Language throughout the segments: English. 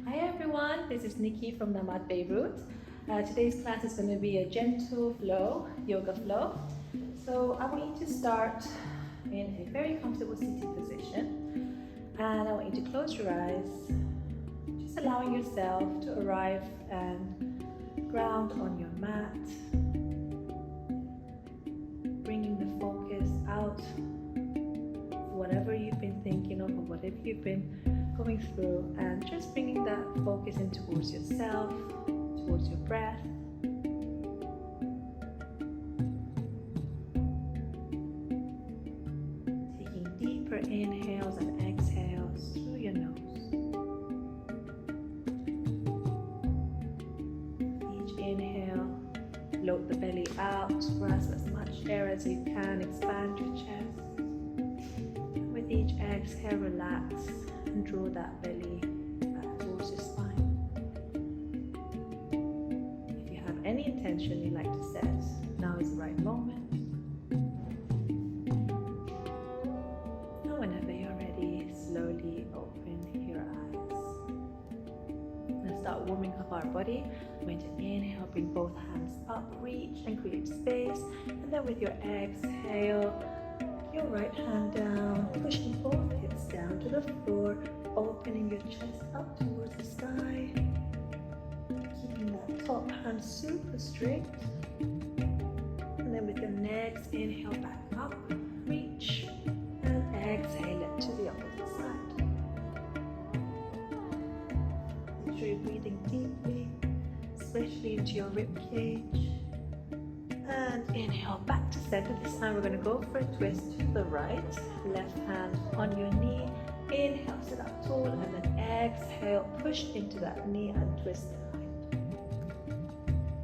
Hi everyone, this is Niki from Namat Beirut. Today's class is going to be a gentle flow, yoga flow. So I want you to start in a very comfortable seated position, and I want you to close your eyes, just allowing yourself to arrive and ground on your mat, bringing the focus out of whatever you've been thinking of or whatever you've been going through, and just bringing that focus in towards yourself, towards your breath. Taking deeper inhales and exhales through your nose. Each inhale, float the belly out, grasp as much air as you can, expand your chest. With each exhale, relax and draw that belly back towards your spine. If you have any intention you'd like to set, now is the right moment. And whenever you're ready, slowly open your eyes. Let's start warming up our body. I'm going to inhale, bring both hands up, reach and create space. And then with your exhale, your right hand down, pushing both hips down to the floor, opening your chest up towards the sky, keeping that top hand super straight. And then with your next inhale, back up, reach, and exhale it to the opposite side. Make sure you're breathing deeply, especially into your rib cage. And inhale back to center. This time we're going to go for a twist to the right. Left hand on your knee. Inhale, sit up tall, and then exhale, push into that knee and twist behind.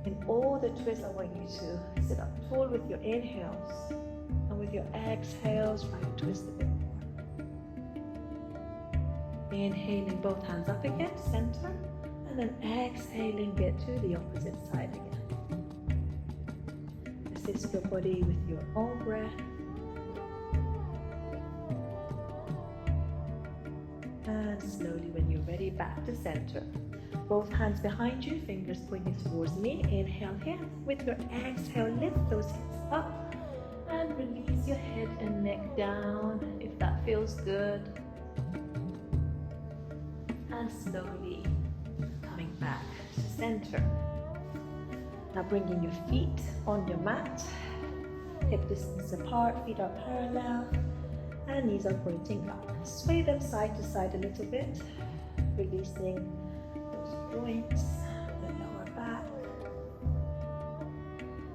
In all the twists, I want you to sit up tall with your inhales, and with your exhales, try to twist a bit more. Inhaling, both hands up again, center, and then exhaling it to the opposite side again. Assist your body with your own breath. And slowly, when you're ready, back to center. Both hands behind you, fingers pointing towards me. Inhale here. With your exhale, lift those hips up and release your head and neck down if that feels good. And slowly coming back to center. Now bringing your feet on your mat, hip distance apart, feet are parallel, and knees are pointing up. Sway them side to side a little bit, releasing those joints, the lower back,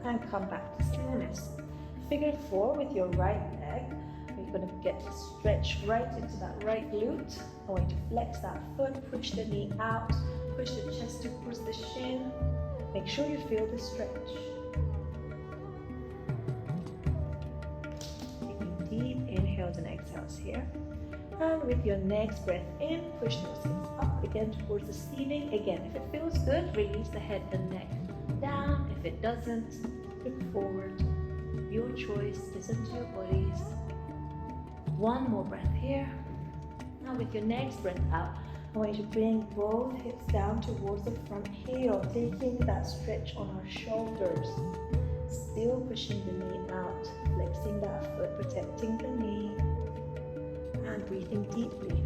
and come back to stillness. Figure four with your right leg. You're going to get to stretch right into that right glute. I want you to flex that foot, push the knee out, push the chest towards the shin. Make sure you feel the stretch. Taking deep inhales and exhales here. And with your next breath in, push those hips up again towards the ceiling. Again, if it feels good, release the head and neck down. If it doesn't, look forward. Your choice, listen to your bodies. One more breath here. Now with your next breath out, I want you to bring both hips down towards the front heel, taking that stretch on our shoulders. Still pushing the knee out, flexing that foot, protecting the knee, and breathing deeply.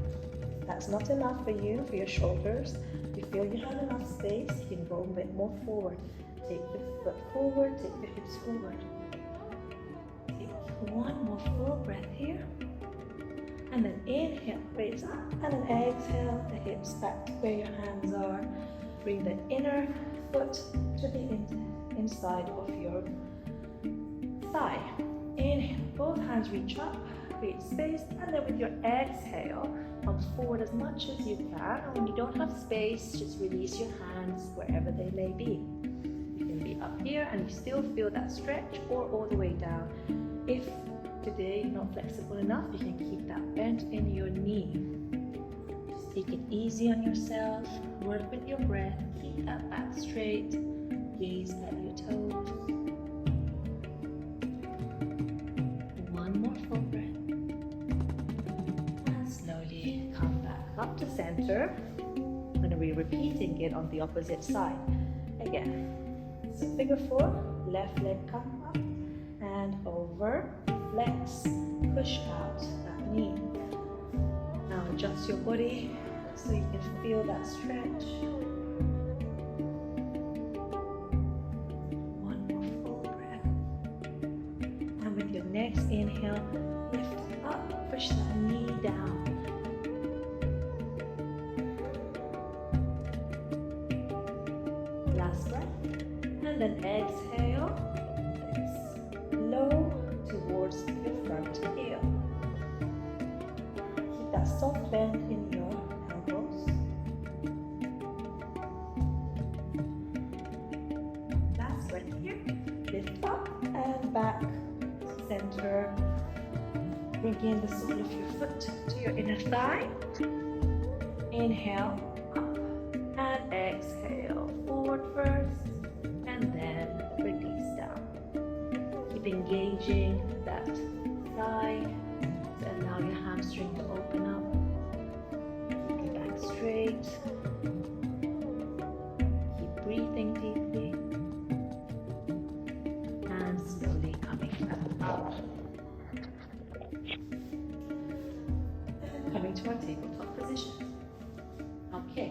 If that's not enough for you, for your shoulders, you feel you have enough space, you can go a bit more forward. Take the foot forward, take the hips forward. Take one more full breath here. And then inhale, raise up, and then exhale, the hips back to where your hands are. Bring the inner foot to the inside of your thigh. Inhale, both hands reach up, create space, and then with your exhale, come forward as much as you can. And when you don't have space, just release your hands wherever they may be. You can be up here and you still feel that stretch, or all the way down. If today you're not flexible enough, you can keep that bend in your knee. Just take it easy on yourself, work with your breath, keep that back straight, gaze at your toes. One more full breath. And slowly come back up to center. I'm going to be repeating it on the opposite side. Again, so figure 4, left leg come up and over, flex, push out that knee. Now adjust your body so you can feel that stretch. One more full breath. And with your next inhale, lift up, push that knee down. Last breath. And then exhale, low towards your front heel. Keep that soft bend in your elbows. Last breath here. Lift up and back, center. Bring in the sole of your foot to your inner thigh. Inhale, up, and exhale. Forward first, and then release down. Keep engaging that thigh to allow your hamstring to open up. Keep your back straight. Keep breathing deeply. And slowly coming back up. And coming to our tabletop position. Okay,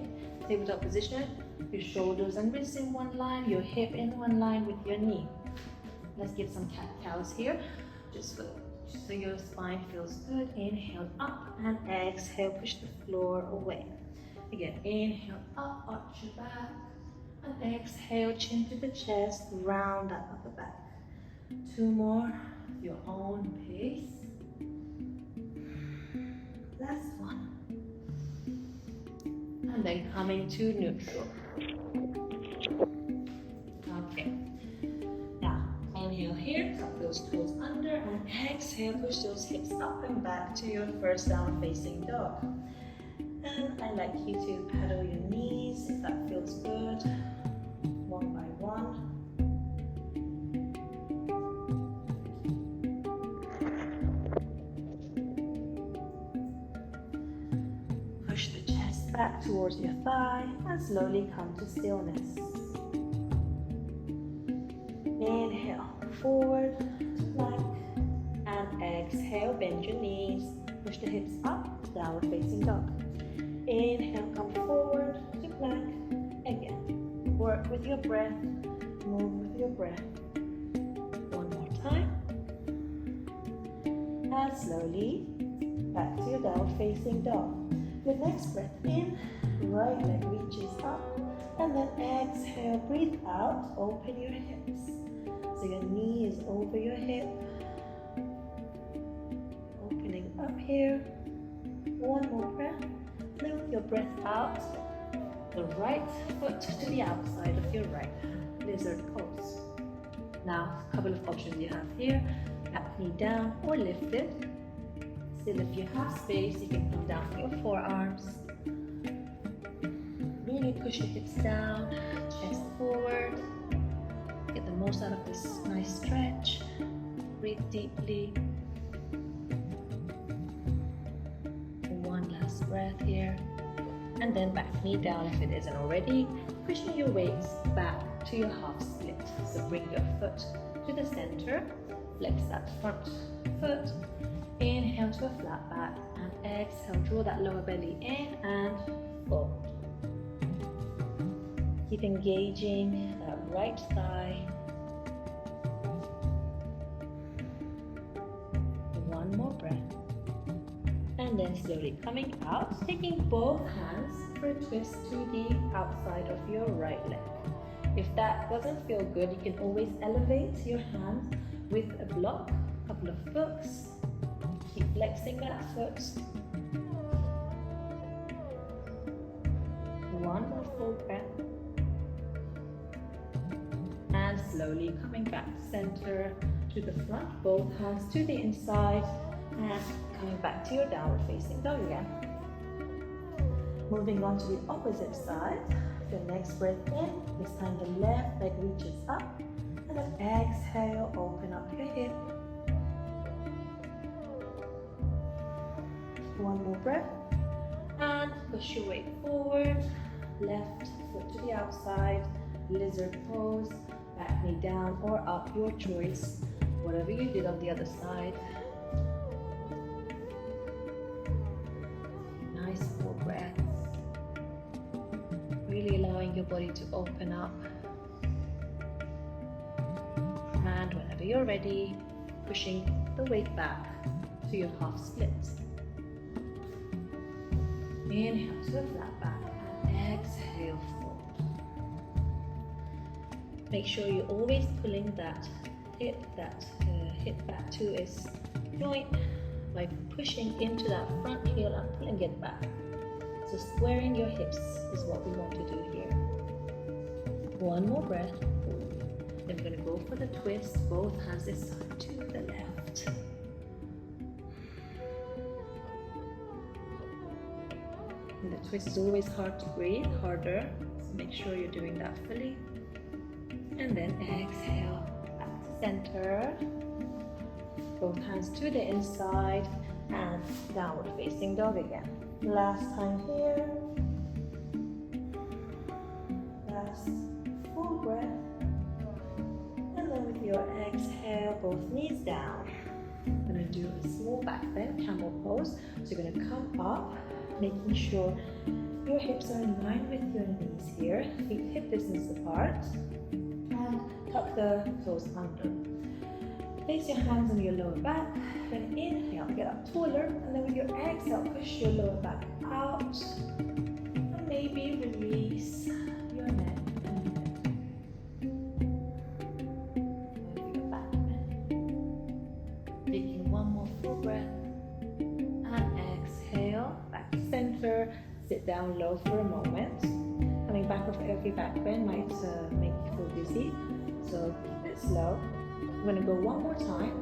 tabletop position. Your shoulders and wrists in one line, your hip in one line with your knee. Let's give some cat-cows here, just so your spine feels good. Inhale up and exhale, push the floor away. Again, inhale up, arch your back, and exhale, chin to the chest, round that upper back. 2 more, your own pace. Last one. And then coming to neutral. Okay. Now, inhale here, tuck those toes under, and exhale, push those hips up and back to your first down facing dog. And I'd like you to paddle your knees if that feels good, one by one. Push the chest back towards your thigh and slowly come to stillness. Inhale, forward to plank, and exhale, bend your knees, push the hips up, downward facing dog. Inhale, come forward to plank, again, work with your breath, move with your breath. One more time, and slowly back to your downward facing dog. Your next breath in, right leg reaches up, and then exhale, breathe out, open your hips. So your knee is over your hip, opening up here. One more breath. Now with your breath out, the right foot to the outside of your right hand, lizard pose. Now, a couple of options you have here, back knee down or lift it. Still, if you have space, you can come down to your forearms. Really push your hips down, chest forward. Get the most out of this nice stretch. Breathe deeply. One last breath here. And then back knee down if it isn't already. Pushing your weights back to your half split. So bring your foot to the center. Flex that front foot. Inhale to a flat back. And exhale, draw that lower belly in and forward. Keep engaging that right thigh. One more breath. And then slowly coming out, taking both hands for a twist to the outside of your right leg. If that doesn't feel good, you can always elevate your hand with a block, a couple of books. Keep flexing that foot. One more full breath. And slowly coming back center to the front, both hands to the inside, and coming back to your downward facing dog again. Moving on to the opposite side. Your next breath in, this time the left leg reaches up, and then exhale, open up your hip. One more breath, and push your weight forward. left foot to the outside, lizard pose, back knee down or up, your choice. Whatever you did on the other side. Nice full breaths. Really allowing your body to open up. And whenever you're ready, pushing the weight back to your half split. Inhale to a flat back and exhale fold. Make sure you're always pulling that hip back to its joint by pushing into that front heel and pulling it back. So squaring your hips is what we want to do here. One more breath. Then we're going to go for the twist, both hands this side to the left. And the twist is always hard to breathe, harder. So make sure you're doing that fully. And then exhale, back to center. Both hands to the inside and downward facing dog again. Last time here. Last full breath. And then with your exhale, both knees down. I'm going to do a small back bend, camel pose. So you're going to come up, making sure your hips are in line with your knees here. Feet hip distance apart. And tuck the toes under. Place your hands on your lower back. Then inhale, get up taller. And then with your exhale, push your lower back out. And maybe release your neck and head. Move your back bend. Taking one more full breath. And exhale, back to center. Sit down low for a moment. Coming back with every back bend might make you feel dizzy. So keep it slow. We're going to go one more time,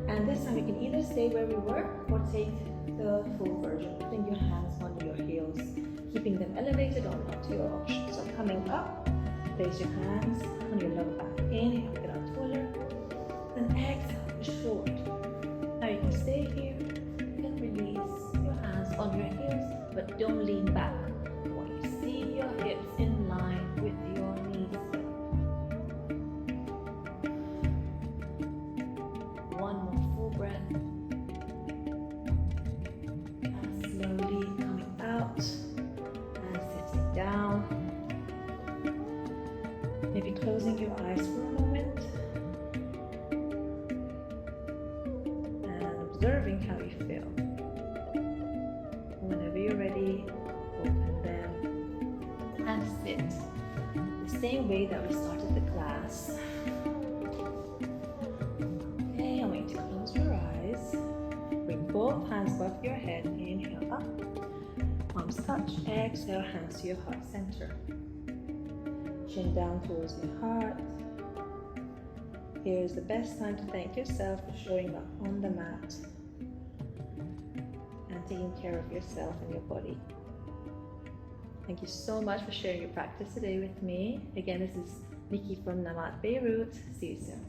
and this time you can either stay where we were or take the full version, putting your hands under your heels, keeping them elevated or not, your option. So coming up, place your hands on your lower back. Inhale, get up taller, then exhale, push forward. Now you can stay here, you can release your hands on your heels, but don't lean back. I want you to see your hips in line with your knees. One more full breath. And slowly coming out and sitting down. Maybe closing your eyes for a moment. And observing how you feel. Whenever you're ready, open them and sit. The same way that we started the class. Both hands above your head, inhale up, palms touch, exhale, hands to your heart center. Chin down towards your heart. Here is the best time to thank yourself for showing up on the mat and taking care of yourself and your body. Thank you so much for sharing your practice today with me. Again, this is Niki from Namat Beirut. See you soon.